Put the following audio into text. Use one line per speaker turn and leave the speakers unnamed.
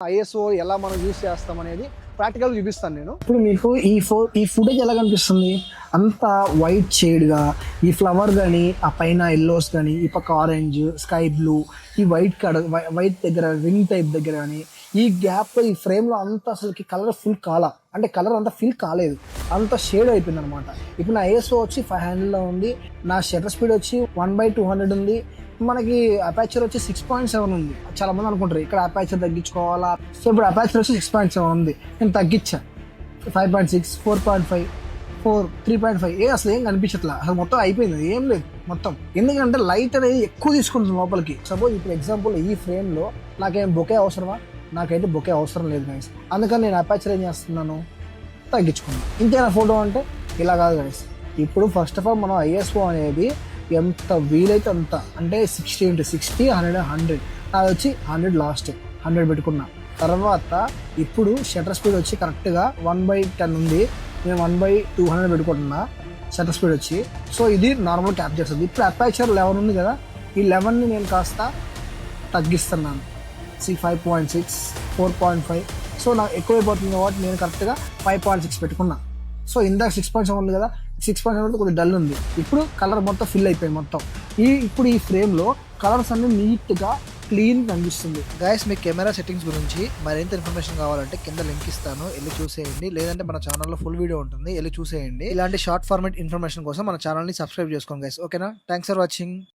ISO ఎలా మనం use చేస్తాం అనేది ప్రాక్టికల్ చూపిస్తాను నేను.
ఇప్పుడు మీకు ఈ ఫుటేజ్ ఎలా కనిపిస్తుంది? అంత వైట్ షేడ్గా ఈ ఫ్లవర్ కానీ, ఆ పైన ఎల్లోస్ కానీ, ఈ పక్క ఆరెంజ్, స్కై బ్లూ, ఈ వైట్ దగ్గర రింగ్ టైప్ దగ్గర కానీ, ఈ గ్యాప్ ఈ ఫ్రేమ్లో అంత అసలుకి కలర్ ఫుల్ అంటే కలర్ అంతా ఫిల్ కాలేదు, అంత షేడ్ అయిపోయింది అనమాట. ఇప్పుడు నా ఐఎస్ఓ వచ్చి 500లో ఉంది, నా షటర్ స్పీడ్ వచ్చి 1/200 ఉంది, మనకి అపాచర్ వచ్చి 6.7 ఉంది. చాలా మంది అనుకుంటారు ఇక్కడ అపాచర్ తగ్గించుకోవాలా. సో ఇప్పుడు అపాచర్ వచ్చి 6.7 ఉంది, నేను తగ్గించా 5.6, 4.5, 4, 3.5. అసలు ఏం కనిపించట్లా, అసలు మొత్తం అయిపోయింది, ఏం లేదు మొత్తం. ఎందుకంటే లైట్ అనేది ఎక్కువ తీసుకుంటుంది లోపలికి. సపోజ్ ఇప్పుడు ఎగ్జాంపుల్ ఈ ఫ్రేమ్లో నాకేం బొకే అవసరమా? నాకైతే బొకే అవసరం లేదు గైస్. అందుకని నేను అపాచర్ ఏం చేస్తున్నాను, తగ్గించుకున్నాను. ఇంకేనా ఫోటో అంటే ఇలా కాదు గైస్. ఇప్పుడు ఫస్ట్ ఆఫ్ ఆల్ మనం ఐఎస్ఓ అనేది ఎంత వీలైతే అంత, అంటే 60x60, 100. అది వచ్చి 100 లాస్ట్, 100 పెట్టుకున్నా. తర్వాత ఇప్పుడు షటర్ స్పీడ్ వచ్చి కరెక్ట్గా 1/10 ఉంది, నేను 1/200 పెట్టుకుంటున్నా షటర్ స్పీడ్ వచ్చి. సో ఇది నార్మల్ క్యాప్చర్ చేస్తుంది. ఇప్పుడు అపాచర్ 11 ఉంది కదా, ఈ 11ని నేను కాస్త తగ్గిస్తున్నాను. 5.6, 4.5. సో నాకు ఎక్కువైపోతుంది కాబట్టి నేను కరెక్ట్గా 5.6 పెట్టుకున్నా. సో ఇందాక 6.7 ఉంది కదా, 6.7 కొద్దిగా డల్ ఉంది. ఇప్పుడు కలర్ మొత్తం ఫిల్ అయిపోయింది మొత్తం. ఇప్పుడు ఈ ఫ్రేమ్లో కలర్స్ అన్ని నీట్గా క్లీన్ కనిపిస్తుంది.
గైస్, మీ కెమెరా సెట్టింగ్స్ గురించి మరింత ఇన్ఫర్మేషన్ కావాలంటే కింద లింక్ ఇస్తాను, వెళ్ళి చూసేయండి. లేదంటే మన ఛానల్లో ఫుల్ వీడియో ఉంటుంది, వెళ్ళి చూసేయండి. ఇలాంటి షార్ట్ ఫార్మాట్ ఇన్ఫర్మేషన్ కోసం మన ఛానల్ని సబ్స్క్రైబ్ చేసుకోండి గైస్. ఓకేనా? Thanks for watching.